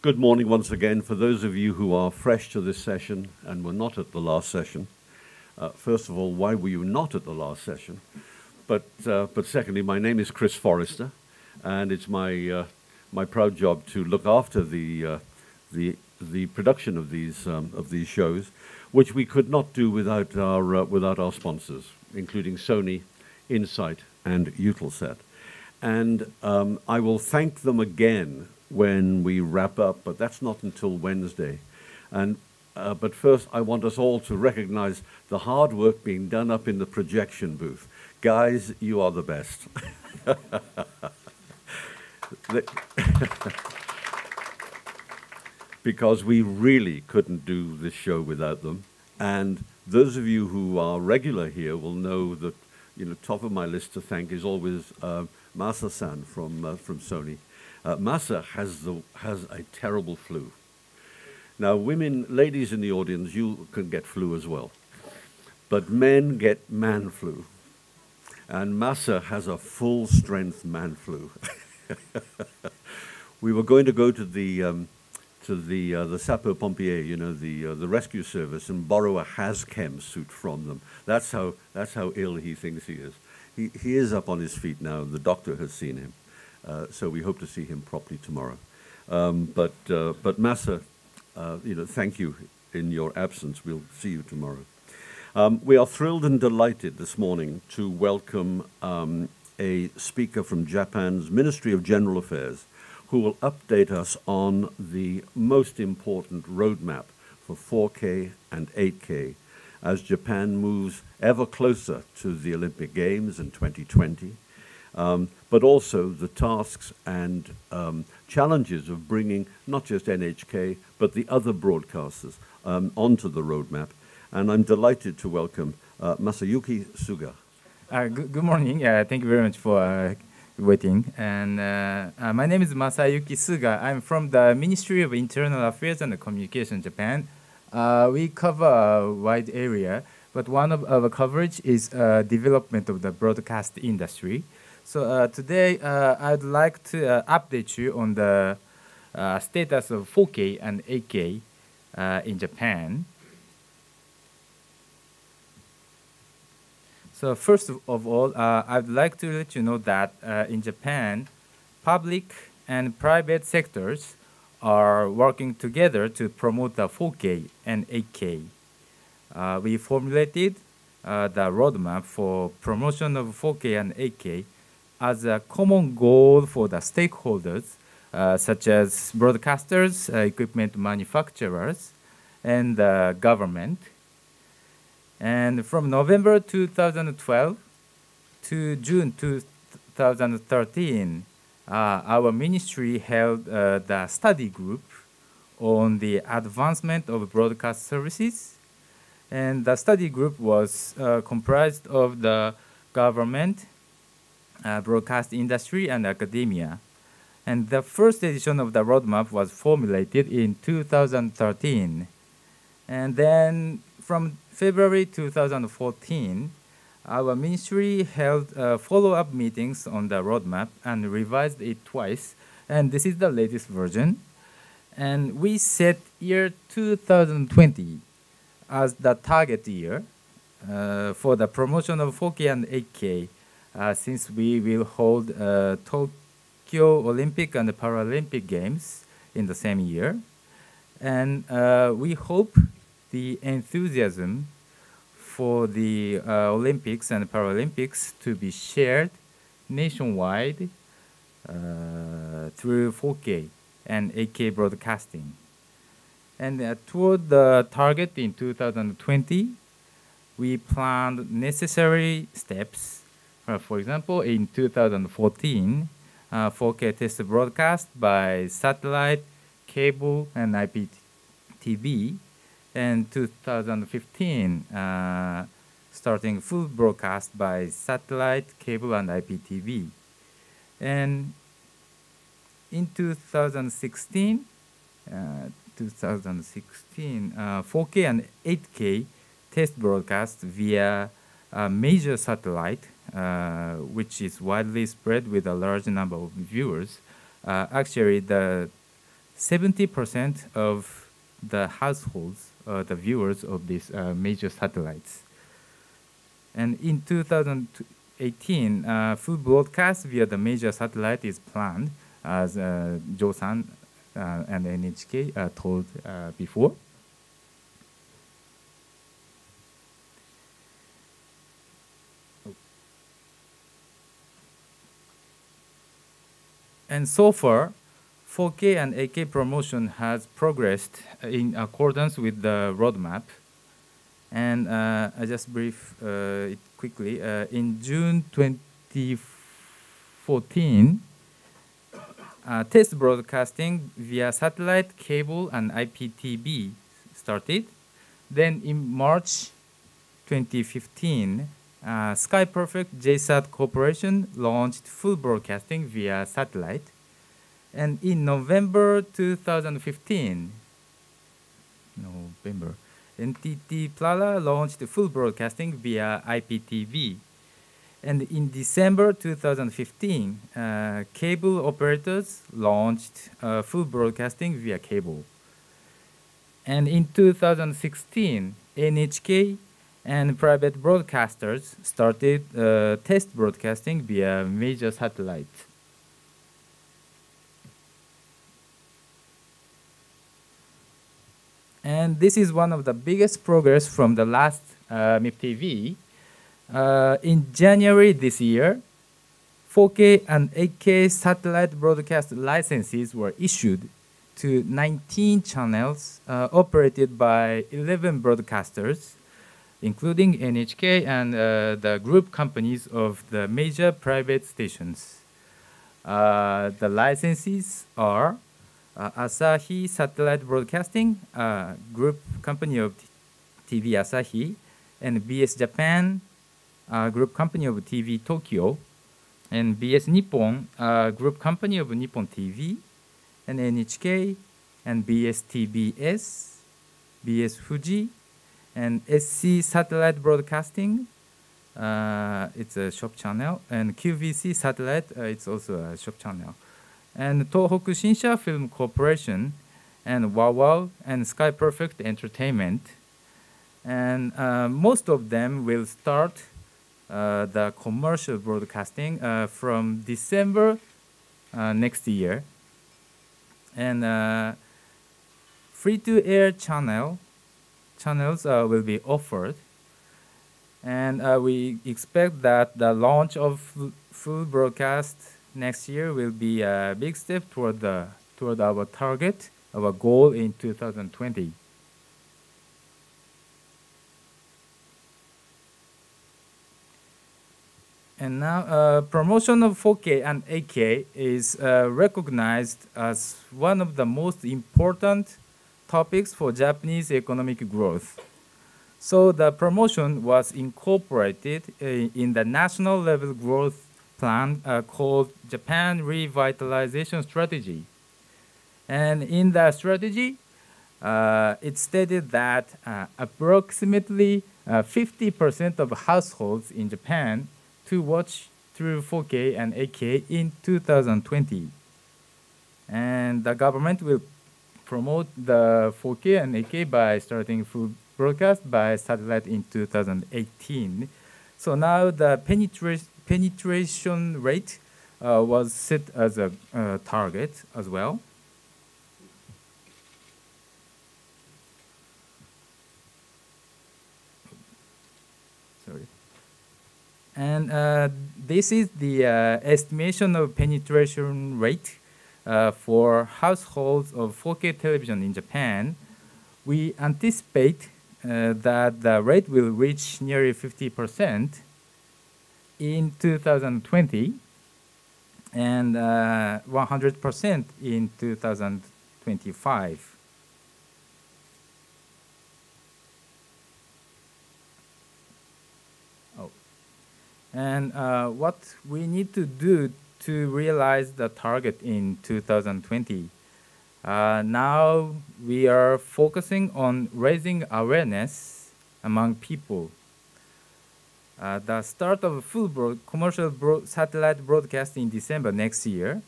Good morning once again. For those of you who are fresh to this session and were not at the last session, first of all, why were you not at the last session? But secondly, my name is Chris Forrester, and it's my proud job to look after the production of these shows, which we could not do without our sponsors, including Sony, Insight, and Eutelsat. And I will thank them again when we wrap up, but that's not until Wednesday. And but first, I want us all to recognize the hard work being done up in the projection booth. Guys, you are the best. Because we really couldn't do this show without them. And those of you who are regular here will know that, top of my list to thank is always Masa-san from Sony. Masa has a terrible flu. Now, ladies in the audience, you can get flu as well. But men get man flu. And Masa has a full-strength man flu. We were going to go to the sapeurs-pompiers, the rescue service, and borrow a HazChem suit from them. That's how ill he thinks he is. He is up on his feet now. The doctor has seen him. So we hope to see him properly tomorrow. But Masa, thank you in your absence. We'll see you tomorrow. We are thrilled and delighted this morning to welcome a speaker from Japan's Ministry of General Affairs, who will update us on the most important roadmap for 4K and 8K as Japan moves ever closer to the Olympic Games in 2020. But also the tasks and challenges of bringing not just NHK, but the other broadcasters onto the roadmap. And I'm delighted to welcome Masayuki Suga. Good morning. Thank you very much for waiting. And my name is Masayuki Suga. I'm from the Ministry of Internal Affairs and Communication, Japan. We cover a wide area, but one of our coverage is development of the broadcast industry. So today, I'd like to update you on the status of 4K and 8K in Japan. So first of all, I'd like to let you know that in Japan, public and private sectors are working together to promote the 4K and 8K. We formulated the roadmap for promotion of 4K and 8K as a common goal for the stakeholders, such as broadcasters, equipment manufacturers, and the government. And from November 2012 to June 2013, our ministry held the study group on the advancement of broadcast services. And the study group was comprised of the government, broadcast industry, and academia. And the first edition of the roadmap was formulated in 2013. And then from February 2014, our ministry held follow-up meetings on the roadmap and revised it twice. And this is the latest version. And we set year 2020 as the target year for the promotion of 4K and 8K, since we will hold Tokyo Olympic and Paralympic Games in the same year. And we hope the enthusiasm for the Olympics and Paralympics to be shared nationwide through 4K and 8K broadcasting. And toward the target in 2020, we planned necessary steps. For example, in 2014, 4K test broadcast by satellite, cable, and IPTV. And 2015, starting full broadcast by satellite, cable, and IPTV. And in 2016, 4K and 8K test broadcast via a major satellite, which is widely spread with a large number of viewers. Actually, the 70% of the households, the viewers of these major satellites. And in 2018, full broadcast via the major satellite is planned, as Jo-san and NHK told before. And so far, 4K and 8K promotion has progressed in accordance with the roadmap. And I just brief it quickly. In June 2014, test broadcasting via satellite, cable, and IPTV started. Then in March 2015, Sky Perfect JSAT Corporation launched full broadcasting via satellite. And in November 2015, NTT Plala launched full broadcasting via IPTV. And in December 2015, cable operators launched full broadcasting via cable. And in 2016, NHK and private broadcasters started test broadcasting via major satellite. And this is one of the biggest progress from the last MIPTV. In January this year, 4K and 8K satellite broadcast licenses were issued to 19 channels operated by 11 broadcasters, including NHK and the group companies of the major private stations. The licenses are Asahi Satellite Broadcasting, group company of TV Asahi, and BS Japan, group company of TV Tokyo, and BS Nippon, group company of Nippon TV, and NHK, and BS TBS, BS Fuji, and SC Satellite Broadcasting, it's a shop channel, and QVC Satellite, it's also a shop channel. And Tohoku Shinsha Film Corporation, and WOW, and Sky Perfect Entertainment. And most of them will start the commercial broadcasting from December next year. And free-to-air channels will be offered. And we expect that the launch of full broadcast next year will be a big step toward our target, our goal in 2020. And now, promotion of 4K and 8K is recognized as one of the most important topics for Japanese economic growth. So the promotion was incorporated in the national level growth plan called Japan Revitalization Strategy. And in the strategy, it stated that approximately 50% of households in Japan to watch through 4K and 8K in 2020. And the government will promote the 4K and 8K by starting full broadcast by satellite in 2018. So now the penetration rate was set as a target as well. Sorry. And this is the estimation of penetration rate for households of 4K television in Japan. We anticipate that the rate will reach nearly 50% in 2020 and 100% in 2025. And what we need to do to realize the target in 2020. Now we are focusing on raising awareness among people. The start of full commercial satellite broadcast in December next year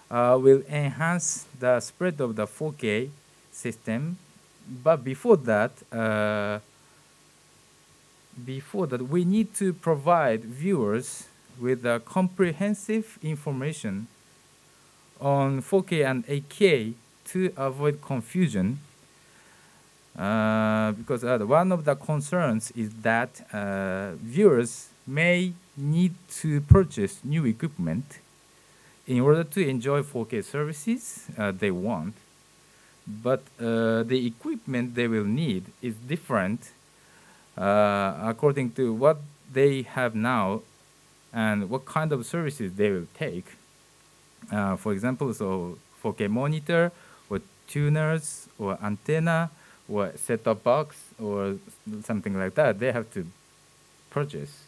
will enhance the spread of the 4K system. But before that, we need to provide viewers with comprehensive information on 4K and 8K to avoid confusion. Because one of the concerns is that viewers may need to purchase new equipment in order to enjoy 4K services they want. But the equipment they will need is different according to what they have now and what kind of services they will take. For example, so 4K monitor or tuners or antenna or set-top box or something like that, they have to purchase.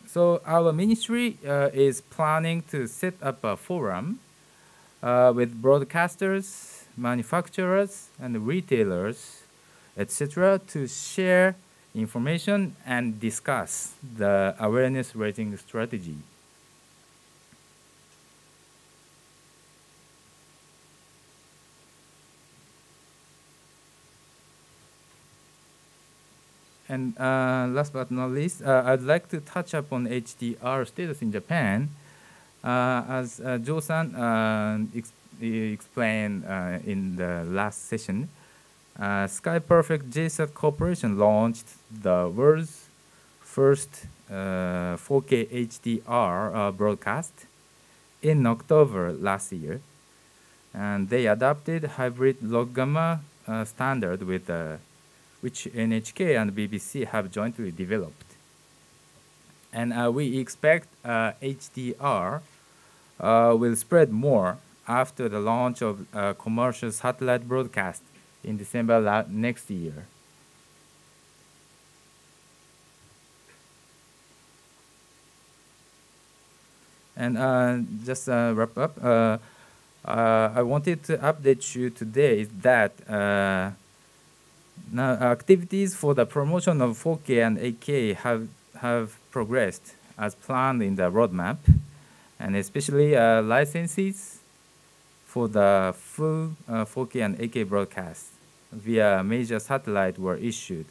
So our ministry is planning to set up a forum with broadcasters, manufacturers, and retailers, etc., to share information and discuss the awareness raising strategy. And last but not least, I'd like to touch upon HDR status in Japan. As Joe-san explained in the last session, Sky Perfect JSAT Corporation launched the world's first 4K HDR broadcast in October last year. And they adopted hybrid log gamma standard with which NHK and BBC have jointly developed. And we expect HDR will spread more after the launch of commercial satellite broadcast in December next year. And just wrap up, I wanted to update you today that now activities for the promotion of 4K and 8K have progressed as planned in the roadmap, and especially licenses for the full 4K and 8K broadcast via major satellite were issued.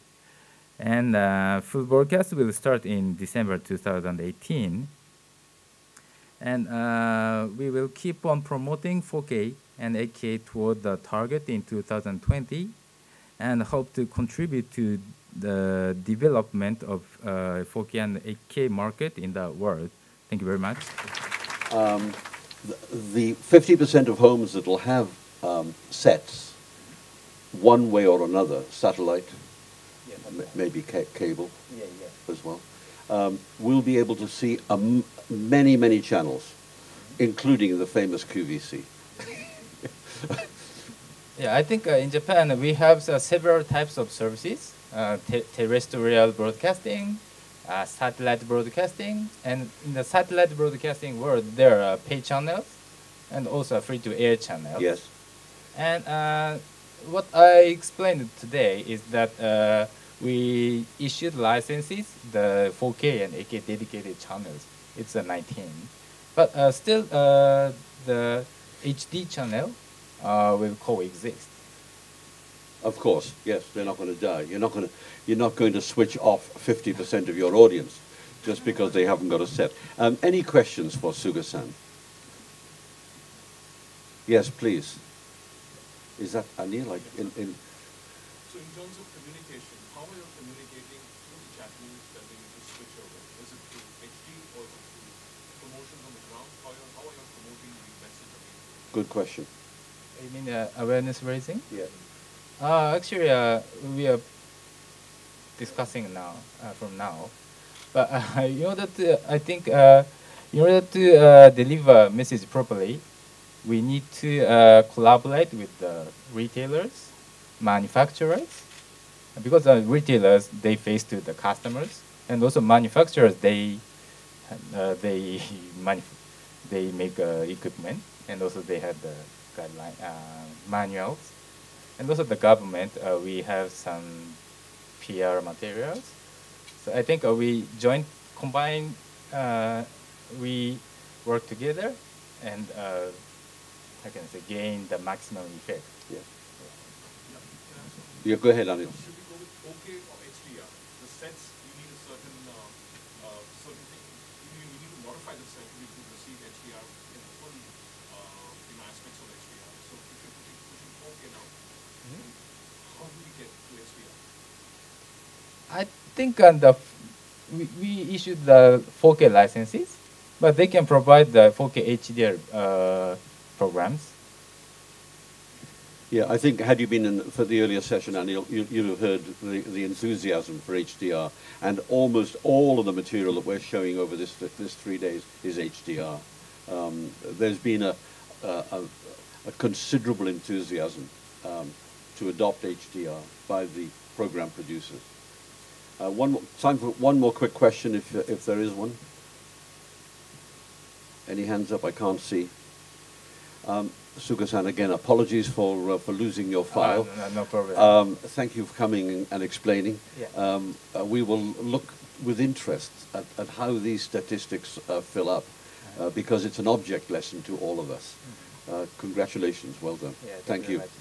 And full broadcast will start in December 2018. And we will keep on promoting 4K and 8K toward the target in 2020 and hope to contribute to the development of 4K and 8K market in the world. Thank you very much. The 50% of homes that will have sets, one way or another, satellite, maybe cable as well, will be able to see many, many channels, including the famous QVC. Yeah, I think in Japan we have several types of services, terrestrial broadcasting, satellite broadcasting, and in the satellite broadcasting world there are pay channels and also free-to-air channels. Yes. And what I explained today is that we issued licenses, the 4K and 8K dedicated channels. It's 19. But still the HD channel will coexist. Of course, yes, they're not going to die. You're not going to switch off 50% of your audience just because they haven't got a set. Any questions for Suga-san? Yes, please. Is that Anil? Like in So in terms of communication, how are you communicating to the Japanese that they need to switch over? Is it through HD or is it through promotions on the ground? How are you promoting the message of it? Good question. You mean awareness raising? Yeah. Actually, we are discussing now from now. But in order to, I think, in order to deliver message properly, we need to collaborate with the retailers, manufacturers, because retailers they face to the customers, and also manufacturers they make equipment, and also they have the guideline manuals, and also the government. We have some PR materials. So I think we combine, we work together and how can I say, gain the maximum effect. Yeah. Yeah, can I ask one? Yeah, go ahead, Anil. Should we go with 4K or HDR? The sets, you need a certain certain thing. You need to modify the set to receive HDR in the full aspects of HDR. So if you're pushing 4K now, how do we get to HDR? I think we issued the 4K licenses, but they can provide the 4K HDR programs. Yeah, I think had you been in for the earlier session, Anil, you'd have heard the enthusiasm for HDR, and almost all of the material that we're showing over this 3 days is HDR. There's been a considerable enthusiasm to adopt HDR by the program producers. Time for one more quick question, if there is one. Any hands up? I can't see. Suga-san, again, apologies for losing your file. No problem. Thank you for coming and explaining. Yeah. We will look with interest at how these statistics fill up, because it's an object lesson to all of us. Congratulations, well done. Yeah, Thank you. very much.